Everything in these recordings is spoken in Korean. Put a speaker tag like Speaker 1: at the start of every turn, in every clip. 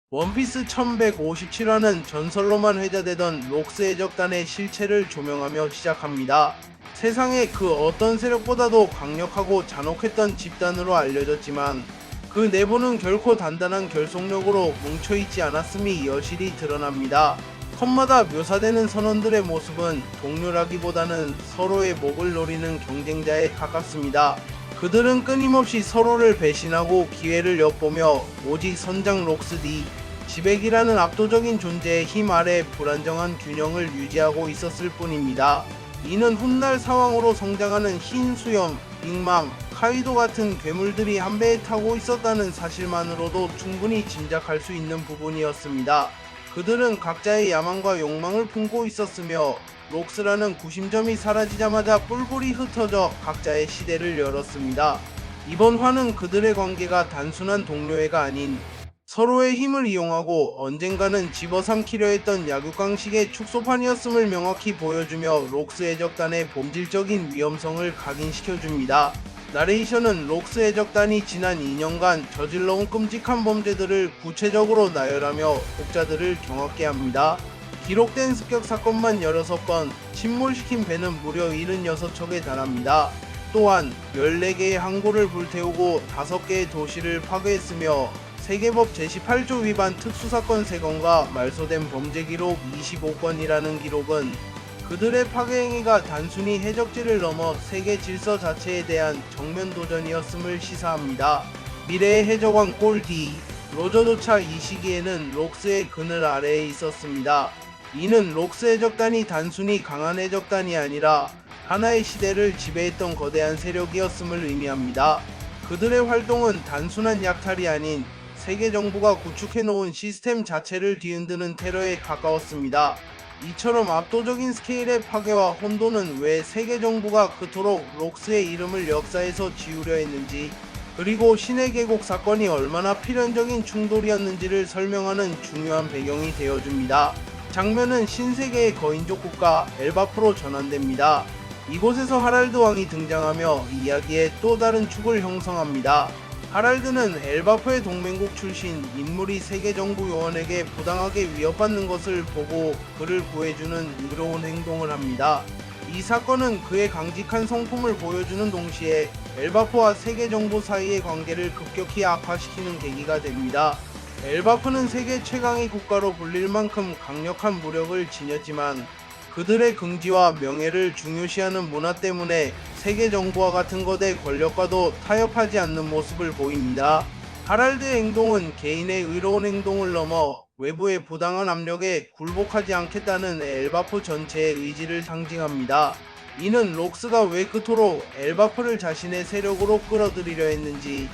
Speaker 1: 원피스 1157화는 전설로만 회자되던 록스 해적단의 실체를 조명하며 시작합니다. 세상의 그 어떤 세력보다도 강력하고 잔혹했던 집단으로 알려졌지만 그 내부는 결코 단단한 결속력으로 뭉쳐있지 않았음이 여실히 드러납니다. 컷마다 묘사되는 선원들의 모습은 동료라기보다는 서로의 목을 노리는 경쟁자에 가깝습니다. 그들은 끊임없이 서로를 배신하고 기회를 엿보며 오직 선장 록스디, 지백이라는 압도적인 존재의 힘 아래 불안정한 균형을 유지하고 있었을 뿐입니다. 이는 훗날 사왕으로 성장하는 흰 수염, 빅맘, 카이도 같은 괴물들이 한 배에 타고 있었다는 사실만으로도 충분히 짐작할 수 있는 부분이었습니다. 그들은 각자의 야망과 욕망을 품고 있었으며 록스라는 구심점이 사라지자마자 뿔뿔이 흩어져 각자의 시대를 열었습니다. 이번 화는 그들의 관계가 단순한 동료애가 아닌 서로의 힘을 이용하고 언젠가는 집어삼키려 했던 약육강식의 축소판이었음을 명확히 보여주며 록스 해적단의 본질적인 위험성을 각인시켜줍니다. 나레이션은 록스 해적단이 지난 2년간 저질러온 끔찍한 범죄들을 구체적으로 나열하며 독자들을 경악케 합니다. 기록된 습격 사건만 16건, 침몰시킨 배는 무려 76척에 달합니다. 또한 14개의 항구를 불태우고 5개의 도시를 파괴했으며 세계법 제18조 위반 특수사건 3건과 말소된 범죄 기록 25건이라는 기록은 그들의 파괴 행위가 단순히 해적지를 넘어 세계 질서 자체에 대한 정면 도전이었음을 시사합니다. 미래의 해적왕 꼴디 로저조차 이 시기에는 록스의 그늘 아래에 있었습니다. 이는 록스 해적단이 단순히 강한 해적단이 아니라 하나의 시대를 지배했던 거대한 세력이었음을 의미합니다. 그들의 활동은 단순한 약탈이 아닌 세계 정부가 구축해놓은 시스템 자체를 뒤흔드는 테러에 가까웠습니다. 이처럼 압도적인 스케일의 파괴와 혼돈은 왜 세계 정부가 그토록 록스의 이름을 역사에서 지우려 했는지, 그리고 신의 계곡 사건이 얼마나 필연적인 충돌이었는지를 설명하는 중요한 배경이 되어줍니다. 장면은 신세계의 거인족 국가 엘바프로 전환됩니다. 이곳에서 하랄드 왕이 등장하며 이야기의 또 다른 축을 형성합니다. 하랄드는 엘바프의 동맹국 출신 인물이 세계정부 요원에게 부당하게 위협받는 것을 보고 그를 구해주는 의로운 행동을 합니다. 이 사건은 그의 강직한 성품을 보여주는 동시에 엘바프와 세계정부 사이의 관계를 급격히 악화시키는 계기가 됩니다. 엘바프는 세계 최강의 국가로 불릴 만큼 강력한 무력을 지녔지만 그들의 긍지와 명예를 중요시하는 문화 때문에 세계 정부와 같은 거대 권력과도 타협하지 않는 모습을 보입니다. 하랄드의 행동은 개인의 의로운 행동을 넘어 외부의 부당한 압력에 굴복하지 않겠다는 엘바프 전체의 의지를 상징합니다. 이는 록스가 왜 그토록 엘바프를 자신의 세력으로 끌어들이려 했는지,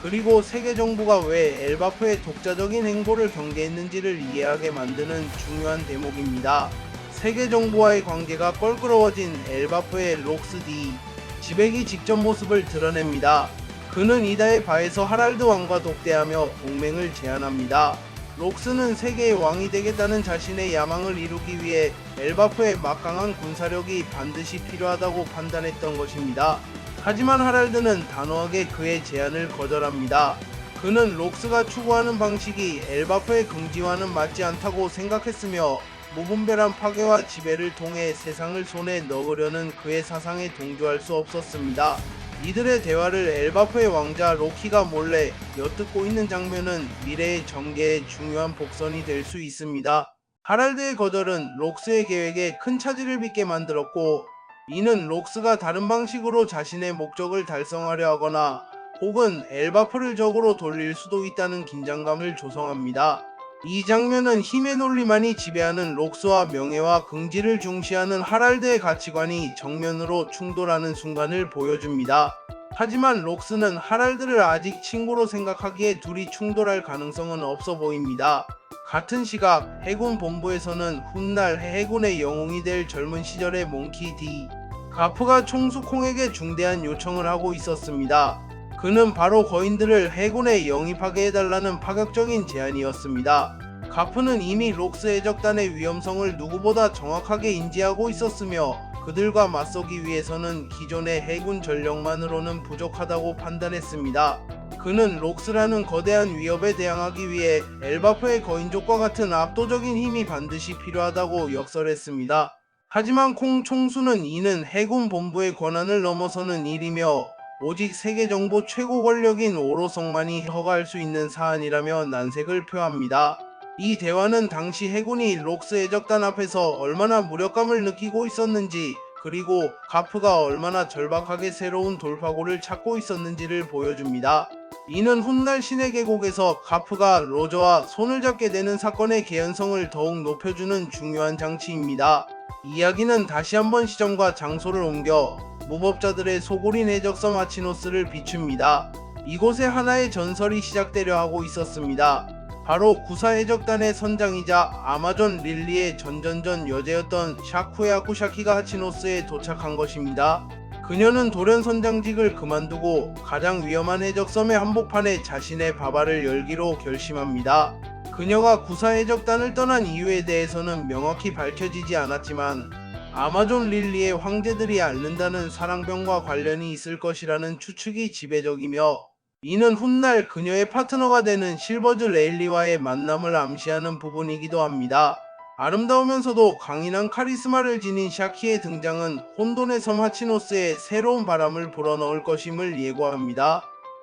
Speaker 1: 그리고 세계 정부가 왜 엘바프의 독자적인 행보를 경계했는지를 이해하게 만드는 중요한 대목입니다. 세계 정부와의 관계가 껄끄러워진 엘바프의 록스디, 지백이 직접 모습을 드러냅니다. 그는 이다의 바에서 하랄드 왕과 독대하며 동맹을 제안합니다. 록스는 세계의 왕이 되겠다는 자신의 야망을 이루기 위해 엘바프의 막강한 군사력이 반드시 필요하다고 판단했던 것입니다. 하지만 하랄드는 단호하게 그의 제안을 거절합니다. 그는 록스가 추구하는 방식이 엘바프의 긍지와는 맞지 않다고 생각했으며 무분별한 파괴와 지배를 통해 세상을 손에 넣으려는 그의 사상에 동조할 수 없었습니다. 이들의 대화를 엘바프의 왕자 로키가 몰래 엿듣고 있는 장면은 미래의 전개의 중요한 복선이 될 수 있습니다. 하랄드의 거절은 록스의 계획에 큰 차질을 빚게 만들었고, 이는 록스가 다른 방식으로 자신의 목적을 달성하려 하거나 혹은 엘바프를 적으로 돌릴 수도 있다는 긴장감을 조성합니다. 이 장면은 힘의 논리만이 지배하는 록스와 명예와 긍지를 중시하는 하랄드의 가치관이 정면으로 충돌하는 순간을 보여줍니다. 하지만 록스는 하랄드를 아직 친구로 생각하기에 둘이 충돌할 가능성은 없어 보입니다. 같은 시각 해군 본부에서는 훗날 해군의 영웅이 될 젊은 시절의 몽키 D. 가프가 총수콩에게 중대한 요청을 하고 있었습니다. 그는 바로 거인들을 해군에 영입하게 해달라는 파격적인 제안이었습니다. 가프는 이미 록스 해적단의 위험성을 누구보다 정확하게 인지하고 있었으며 그들과 맞서기 위해서는 기존의 해군 전력만으로는 부족하다고 판단했습니다. 그는 록스라는 거대한 위협에 대항하기 위해 엘바프의 거인족과 같은 압도적인 힘이 반드시 필요하다고 역설했습니다. 하지만 콩 총수는 이는 해군 본부의 권한을 넘어서는 일이며 오직 세계정보 최고 권력인 오로성만이 허가할 수 있는 사안이라며 난색을 표합니다. 이 대화는 당시 해군이 록스 해적단 앞에서 얼마나 무력감을 느끼고 있었는지, 그리고 카프가 얼마나 절박하게 새로운 돌파구를 찾고 있었는지를 보여줍니다. 이는 훗날 신의 계곡에서 카프가 로저와 손을 잡게 되는 사건의 개연성을 더욱 높여주는 중요한 장치입니다. 이야기는 다시 한번 시점과 장소를 옮겨 무법자들의 소굴인 해적섬 아치노스를 비춥니다. 이곳에 하나의 전설이 시작되려 하고 있었습니다. 바로 구사해적단의 선장이자 아마존 릴리의 전전전 여제였던 샤쿠야쿠 샤키가 하치노스에 도착한 것입니다. 그녀는 돌연 선장직을 그만두고 가장 위험한 해적섬의 한복판에 자신의 바바를 열기로 결심합니다. 그녀가 구사해적단을 떠난 이유에 대해서는 명확히 밝혀지지 않았지만 아마존 릴리의 황제들이 앓는다는 사랑병과 관련이 있을 것이라는 추측이 지배적이며, 이는 훗날 그녀의 파트너가 되는 실버즈 레일리와의 만남을 암시하는 부분이기도 합니다. 아름다우면서도 강인한 카리스마를 지닌 샤키의 등장은 혼돈의 섬 하치노스에 새로운 바람을 불어넣을 것임을 예고합니다.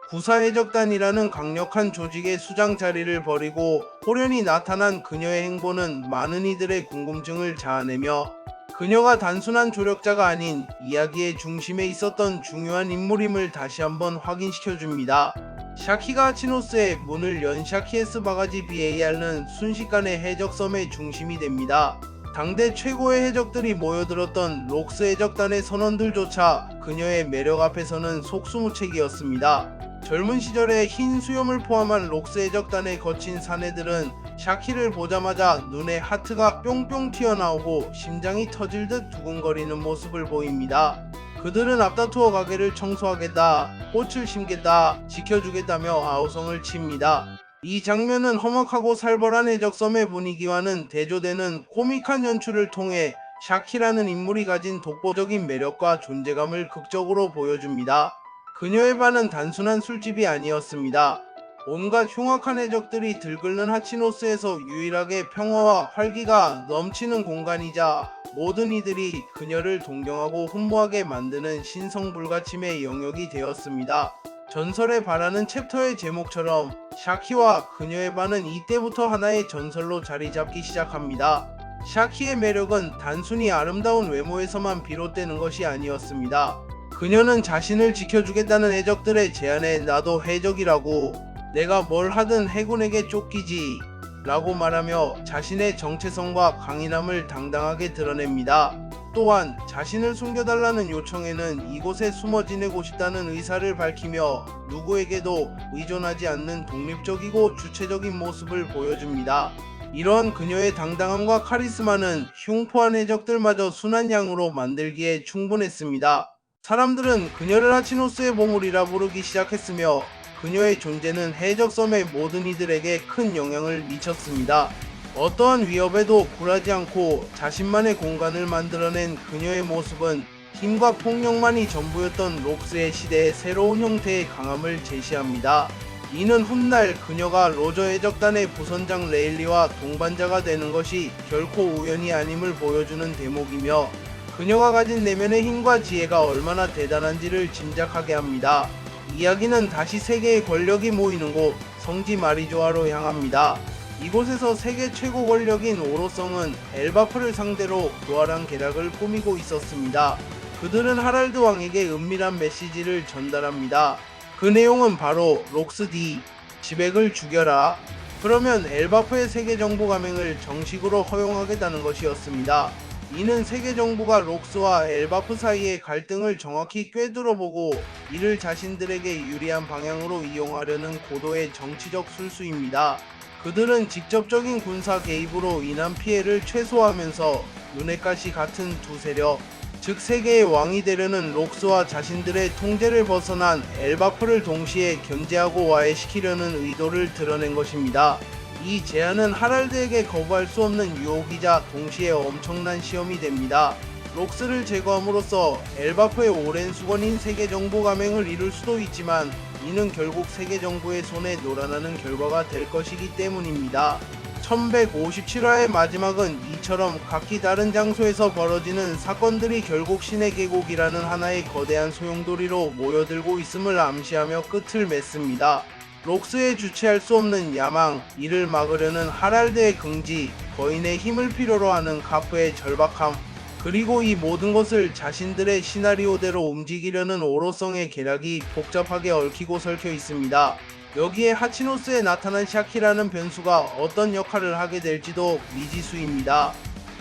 Speaker 1: 구사해적단이라는 강력한 조직의 수장 자리를 버리고 호련히 나타난 그녀의 행보는 많은 이들의 궁금증을 자아내며, 그녀가 단순한 조력자가 아닌 이야기의 중심에 있었던 중요한 인물임을 다시 한번 확인시켜줍니다. 샤키가 하치노스의 문을 연 샤키에스 바가지 BAR는 순식간에 해적섬의 중심이 됩니다. 당대 최고의 해적들이 모여들었던 록스 해적단의 선원들조차 그녀의 매력 앞에서는 속수무책이었습니다. 젊은 시절에 흰 수염을 포함한 록스 해적단의 거친 사내들은 샤키를 보자마자 눈에 하트가 뿅뿅 튀어나오고 심장이 터질 듯 두근거리는 모습을 보입니다. 그들은 앞다투어 가게를 청소하겠다, 꽃을 심겠다, 지켜주겠다며 아우성을 칩니다. 이 장면은 험악하고 살벌한 해적섬의 분위기와는 대조되는 코믹한 연출을 통해 샤키라는 인물이 가진 독보적인 매력과 존재감을 극적으로 보여줍니다. 그녀의 반은 단순한 술집이 아니었습니다. 온갖 흉악한 해적들이 들끓는 하치노스에서 유일하게 평화와 활기가 넘치는 공간이자 모든 이들이 그녀를 동경하고 흠모하게 만드는 신성불가침의 영역이 되었습니다. 전설에 바라는 챕터의 제목처럼 샤키와 그녀의 반은 이때부터 하나의 전설로 자리 잡기 시작합니다. 샤키의 매력은 단순히 아름다운 외모에서만 비롯되는 것이 아니었습니다. 그녀는 자신을 지켜주겠다는 해적들의 제안에 나도 해적이라고, 내가 뭘 하든 해군에게 쫓기지 라고 말하며 자신의 정체성과 강인함을 당당하게 드러냅니다. 또한 자신을 숨겨달라는 요청에는 이곳에 숨어 지내고 싶다는 의사를 밝히며 누구에게도 의존하지 않는 독립적이고 주체적인 모습을 보여줍니다. 이러한 그녀의 당당함과 카리스마는 흉포한 해적들마저 순한 양으로 만들기에 충분했습니다. 사람들은 그녀를 하치노스의 보물이라 부르기 시작했으며 그녀의 존재는 해적섬의 모든 이들에게 큰 영향을 미쳤습니다. 어떠한 위협에도 굴하지 않고 자신만의 공간을 만들어낸 그녀의 모습은 힘과 폭력만이 전부였던 록스의 시대의 새로운 형태의 강함을 제시합니다. 이는 훗날 그녀가 로저 해적단의 부선장 레일리와 동반자가 되는 것이 결코 우연이 아님을 보여주는 대목이며, 그녀가 가진 내면의 힘과 지혜가 얼마나 대단한지를 짐작하게 합니다. 이야기는 다시 세계의 권력이 모이는 곳 성지 마리조아로 향합니다. 이곳에서 세계 최고 권력인 오로성은 엘바프를 상대로 부활한 계략을 꾸미고 있었습니다. 그들은 하랄드 왕에게 은밀한 메시지를 전달합니다. 그 내용은 바로 록스 D, 지백을 죽여라. 그러면 엘바프의 세계 정보 감행을 정식으로 허용하겠다는 것이었습니다. 이는 세계 정부가 록스와 엘바프 사이의 갈등을 정확히 꿰뚫어보고 이를 자신들에게 유리한 방향으로 이용하려는 고도의 정치적 술수입니다. 그들은 직접적인 군사 개입으로 인한 피해를 최소화하면서 눈의 가시 같은 두 세력, 즉 세계의 왕이 되려는 록스와 자신들의 통제를 벗어난 엘바프를 동시에 견제하고 와해시키려는 의도를 드러낸 것입니다. 이 제안은 하랄드에게 거부할 수 없는 유혹이자 동시에 엄청난 시험이 됩니다. 록스를 제거함으로써 엘바프의 오랜 수건인 세계 정보 감행을 이룰 수도 있지만 이는 결국 세계 정부의 손에 놀아나는 결과가 될 것이기 때문입니다. 1157화의 마지막은 이처럼 각기 다른 장소에서 벌어지는 사건들이 결국 신의 계곡이라는 하나의 거대한 소용돌이로 모여들고 있음을 암시하며 끝을 맺습니다. 록스에 주체할 수 없는 야망, 이를 막으려는 하랄드의 긍지, 거인의 힘을 필요로 하는 카프의 절박함, 그리고 이 모든 것을 자신들의 시나리오대로 움직이려는 오로성의 계략이 복잡하게 얽히고 설켜 있습니다. 여기에 하치노스에 나타난 샤키라는 변수가 어떤 역할을 하게 될지도 미지수입니다.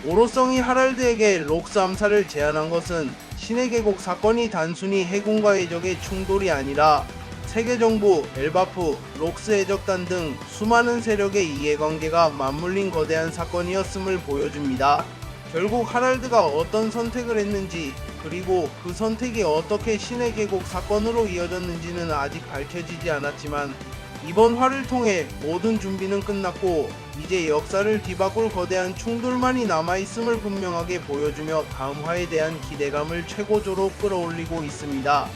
Speaker 1: 오로성이 하랄드에게 록스 암살을 제안한 것은 신의 계곡 사건이 단순히 해군과의 적의 충돌이 아니라 세계정부, 엘바프, 록스 해적단 등 수많은 세력의 이해관계가 맞물린 거대한 사건이었음을 보여줍니다. 결국 하랄드가 어떤 선택을 했는지, 그리고 그 선택이 어떻게 신의 계곡 사건으로 이어졌는지는 아직 밝혀지지 않았지만 이번 화를 통해 모든 준비는 끝났고 이제 역사를 뒤바꿀 거대한 충돌만이 남아있음을 분명하게 보여주며 다음 화에 대한 기대감을 최고조로 끌어올리고 있습니다.